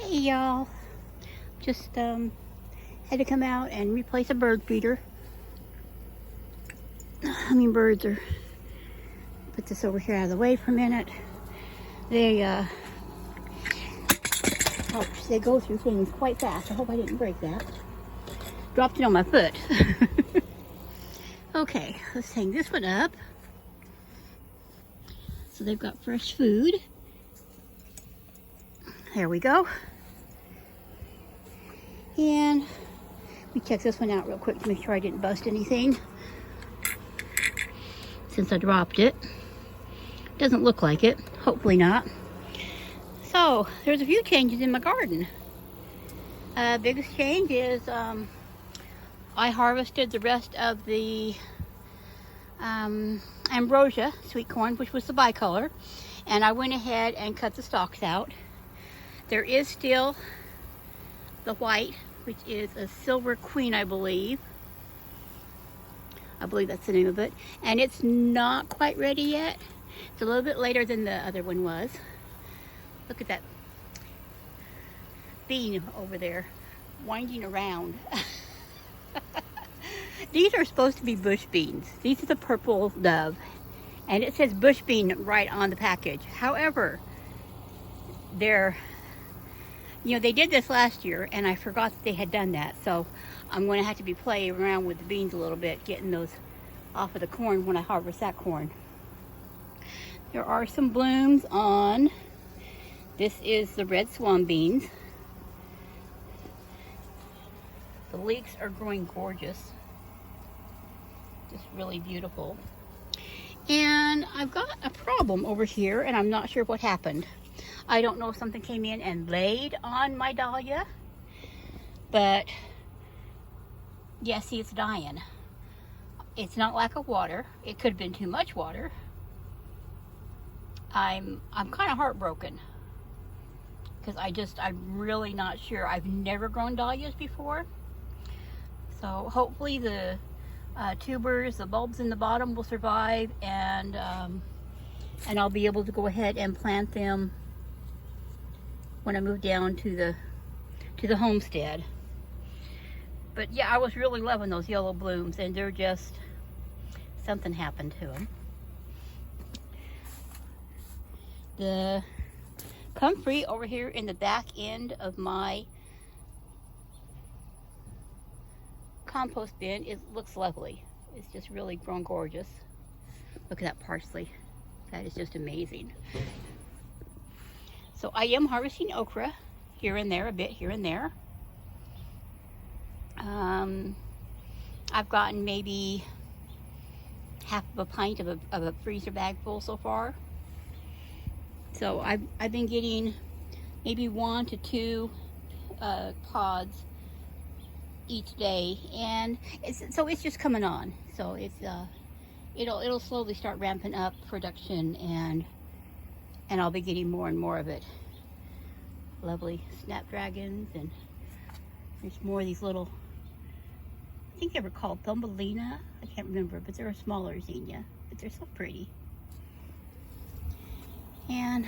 Hey y'all, just had to come out and replace a bird feeder. Birds are, put this over here out of the way for a minute. They go through things quite fast. I hope I didn't break that. Dropped it on my foot. Okay, let's hang this one up. So they've got fresh food. There we go. And we check this one out real quick to make sure I didn't bust anything, since I dropped it. Doesn't look like it. Hopefully not. So there's a few changes in my garden. Biggest change is I harvested the rest of the ambrosia sweet corn, which was the bicolor, and I went ahead and cut the stalks out. There is still the white, which is a silver queen, I believe. I believe that's the name of it. And it's not quite ready yet. It's a little bit later than the other one was. Look at that bean over there winding around. These are supposed to be bush beans. These are the purple dove. And it says bush bean right on the package. However, they did this last year, and I forgot that they had done that. So I'm going to have to be playing around with the beans a little bit, getting those off of the corn when I harvest that corn. There are some blooms on. This is the red swan beans. The leeks are growing gorgeous. Just really beautiful. And I've got a problem over here, and I'm not sure what happened. I don't know if something came in and laid on my dahlia, but yeah, see, it's dying. It's not lack of water. It could have been too much water. I'm kind of heartbroken because I'm really not sure. I've never grown dahlias before. So hopefully the tubers, the bulbs in the bottom will survive, and I'll be able to go ahead and plant them when I move down to the homestead. But yeah, I was really loving those yellow blooms, and they're just, something happened to them. The comfrey over here in the back end of my compost bin, it looks lovely. It's just really grown gorgeous. Look at that parsley. That is just amazing. So I am harvesting okra here and there, a bit here and there. I've gotten maybe half of a pint of a freezer bag full so far. So I've been getting maybe 1 to 2 pods each day, and it's just coming on. So it'll slowly start ramping up production, and I'll be getting more and more of it. Lovely snapdragons, and there's more of these little, I think they were called Thumbelina. I can't remember, but they're a smaller zinnia, but they're so pretty. And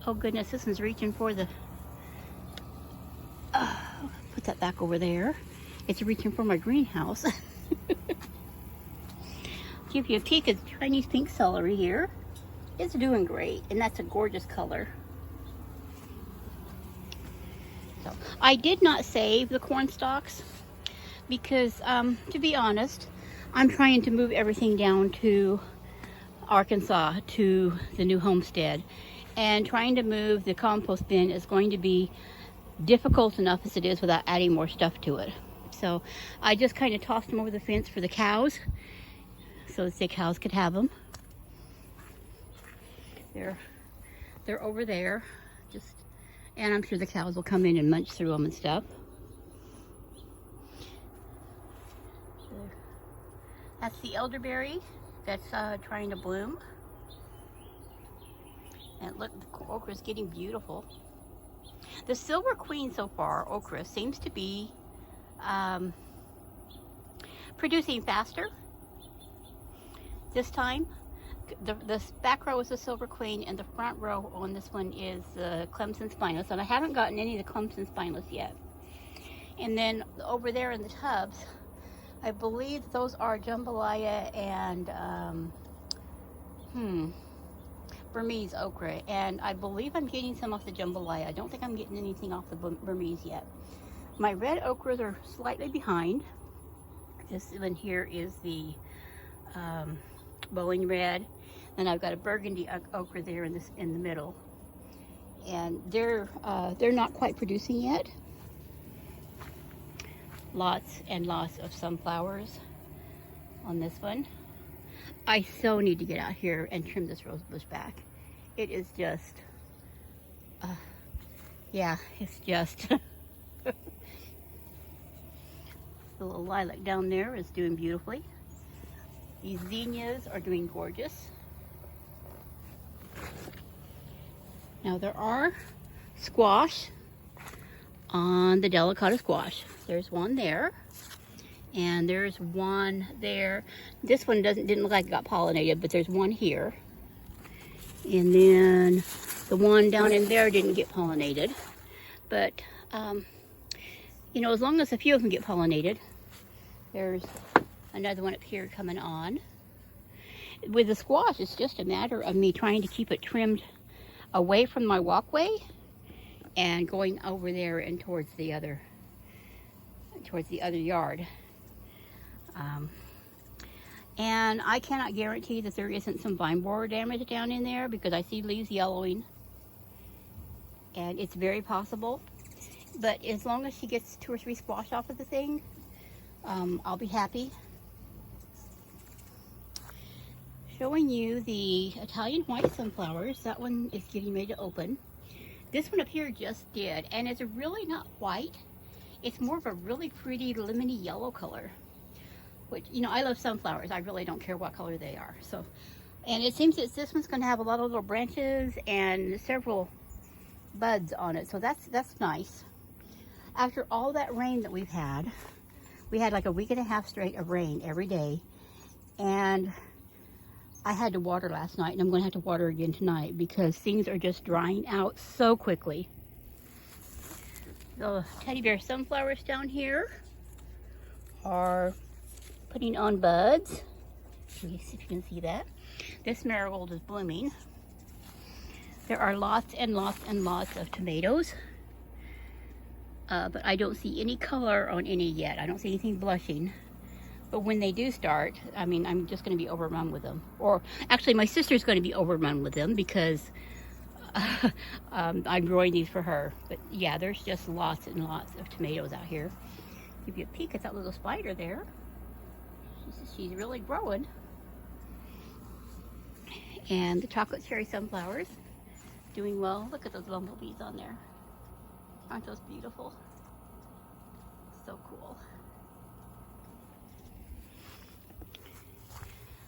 oh goodness, this one's reaching for the, put that back over there. It's reaching for my greenhouse. Give you a peek at the Chinese pink celery here. It's doing great, and that's a gorgeous color. So I did not save the corn stalks because, to be honest, I'm trying to move everything down to Arkansas, to the new homestead, and trying to move the compost bin is going to be difficult enough as it is without adding more stuff to it. So I just kind of tossed them over the fence for the cows, so that the cows could have them. They're over there, and I'm sure the cows will come in and munch through them and stuff. That's the elderberry that's trying to bloom. And look, the okra is getting beautiful. The silver queen so far, okra, seems to be producing faster this time. the back row is the Silver Queen, and the front row on this one is the Clemson Spineless, and I haven't gotten any of the Clemson Spineless yet. And then over there in the tubs, I believe those are jambalaya and Burmese okra, and I believe I'm getting some off the jambalaya. I don't think I'm getting anything off the Burmese yet. My red okras are slightly behind. This one here is the bowling red, and I've got a burgundy okra there in the middle, and they're not quite producing yet. Lots and lots of sunflowers on this one. I so need to get out here and trim this rose bush back. It is just, yeah, it's just. The little lilac down there is doing beautifully. These zinnias are doing gorgeous. Now there are squash on the delicata squash. There's one there, and there's one there. This one didn't look like it got pollinated, but there's one here. And then the one down in there didn't get pollinated. But, you know, as long as a few of them get pollinated, there's another one up here coming on. With the squash, it's just a matter of me trying to keep it trimmed away from my walkway and going over there and towards the other yard. And I cannot guarantee that there isn't some vine borer damage down in there, because I see leaves yellowing, and it's very possible. But as long as she gets 2 or 3 squash off of the thing, I'll be happy. Showing you the Italian white sunflowers. That one is getting ready to open. This one up here just did, and it's really not white. It's more of a really pretty lemony yellow color, which, you know, I love sunflowers. I really don't care what color they are. So, and it seems that this one's going to have a lot of little branches and several buds on it. So that's nice. After all that rain that we've had, we had like a week and a half straight of rain every day, and I had to water last night, and I'm going to have to water again tonight because things are just drying out so quickly. The teddy bear sunflowers down here are putting on buds. Let me see if you can see that. This marigold is blooming. There are lots and lots and lots of tomatoes, but I don't see any color on any yet. I don't see anything blushing. But when they do start, I mean, I'm just going to be overrun with them. Or actually, my sister's going to be overrun with them because I'm growing these for her. But yeah, there's just lots and lots of tomatoes out here. Give you a peek at that little spider there. She's really growing. And the chocolate cherry sunflowers doing well. Look at those bumblebees on there. Aren't those beautiful? So cool.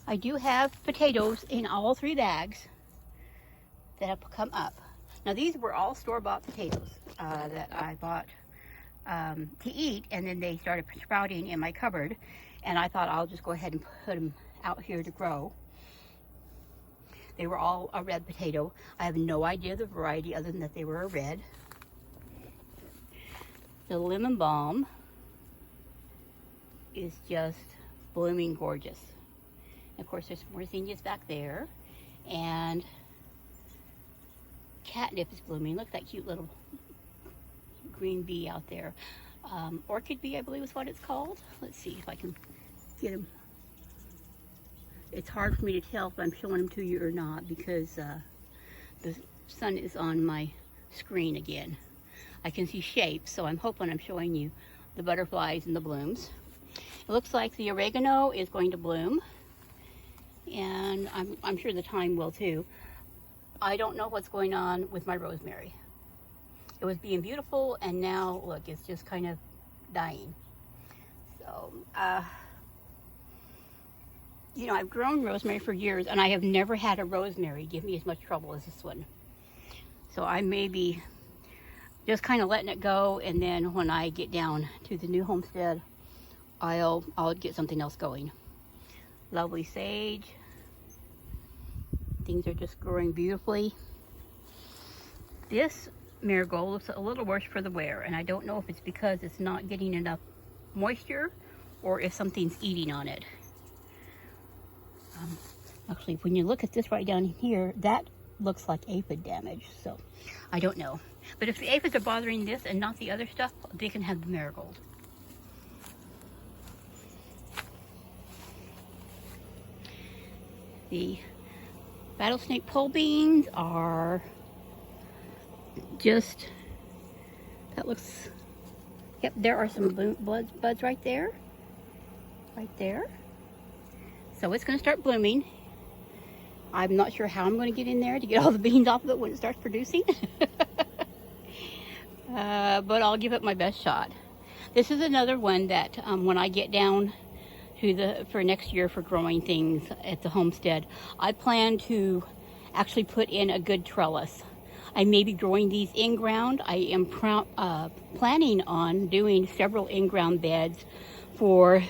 I do have potatoes in all 3 bags that have come up. Now these were all store-bought potatoes that I bought to eat, and then they started sprouting in my cupboard, and I thought I'll just go ahead and put them out here to grow. They were all a red potato. I have no idea the variety other than that they were a red. The lemon balm is just blooming gorgeous. Of course, there's more zinnias back there, and catnip is blooming. Look at that cute little green bee out there. Orchid bee, I believe is what it's called. Let's see if I can get him. It's hard for me to tell if I'm showing him to you or not because the sun is on my screen again. I can see shapes, so I'm hoping I'm showing you the butterflies and the blooms. It looks like the oregano is going to bloom, and I'm sure the thyme will too. I don't know what's going on with my rosemary. It was being beautiful, and now look, it's just kind of dying. So, you know, I've grown rosemary for years, and I have never had a rosemary give me as much trouble as this one. So I may be just kind of letting it go, and then when I get down to the new homestead, I'll get something else going. Lovely sage. Things are just growing beautifully. This marigold looks a little worse for the wear, and I don't know if it's because it's not getting enough moisture or if something's eating on it. Actually, when you look at this right down here, that looks like aphid damage, so I don't know. But if the aphids are bothering this and not the other stuff, they can have the marigold. The rattlesnake pole beans are just, that looks, yep, there are some buds right there. Right there. So it's going to start blooming. I'm not sure how I'm going to get in there to get all the beans off of it when it starts producing. But I'll give it my best shot. This is another one that when I get down to for next year for growing things at the homestead, I plan to actually put in a good trellis. I may be growing these in ground. I am planning on doing several in-ground beds for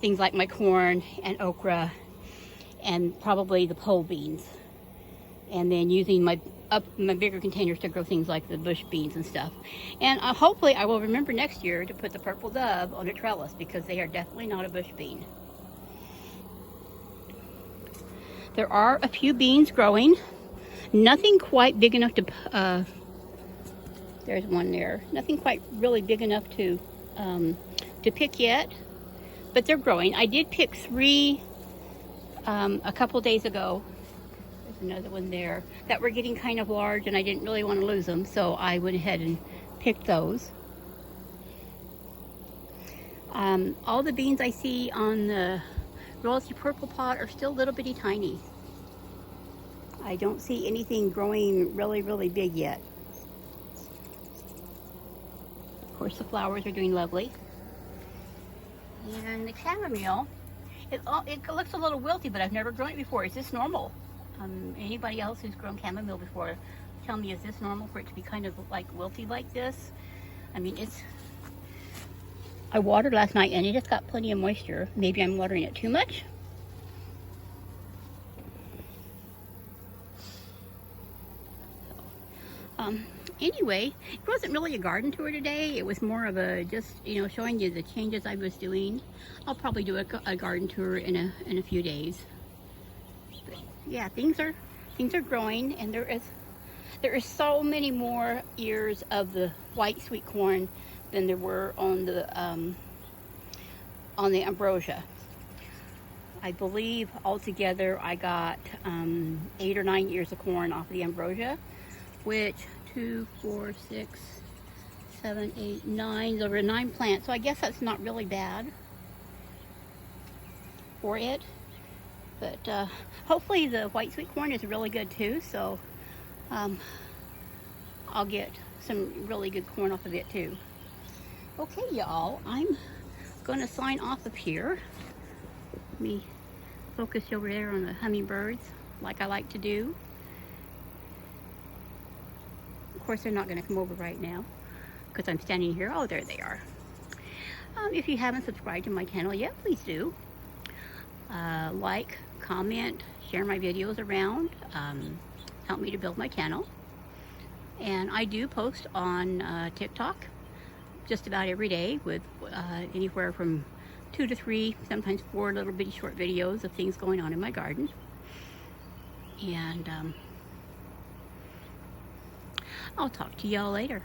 things like my corn and okra and probably the pole beans, and then using my bigger containers to grow things like the bush beans and stuff. And hopefully I will remember next year to put the purple dove on a trellis, because they are definitely not a bush bean. There are a few beans growing. Nothing quite big enough to, there's one there. Nothing quite really big enough to pick yet, but they're growing. I did pick 3 a couple days ago. There's another one there that were getting kind of large, and I didn't really want to lose them, so I went ahead and picked those. All the beans I see on the rosy purple pot are still little bitty tiny. I don't see anything growing really, really big yet. Of course, the flowers are doing lovely. And the chamomile, it looks a little wilty, but I've never grown it before. Is this normal? Anybody else who's grown chamomile before, tell me, is this normal for it to be kind of like wilty like this? I mean, I watered last night and it just got plenty of moisture. Maybe I'm watering it too much. Anyway, it wasn't really a garden tour today. It was more of a just, showing you the changes I was doing. I'll probably do a garden tour in a few days. But yeah, things are growing, and there is so many more ears of the white sweet corn than there were on the ambrosia. I believe altogether I got 8 or 9 ears of corn off of the ambrosia, which 2, 4, 6, 7, 8, 9, over 9 plants. So I guess that's not really bad for it. But hopefully the white sweet corn is really good too. So I'll get some really good corn off of it too. Okay, y'all, I'm going to sign off of here. Let me focus over there on the hummingbirds like I like to do. Of course, they're not going to come over right now because I'm standing here. Oh, there they are. If you haven't subscribed to my channel yet, please do. Like, comment, share my videos around. Help me to build my channel. And I do post on TikTok just about every day with anywhere from 2 to 3, sometimes 4 little bitty short videos of things going on in my garden. And I'll talk to y'all later.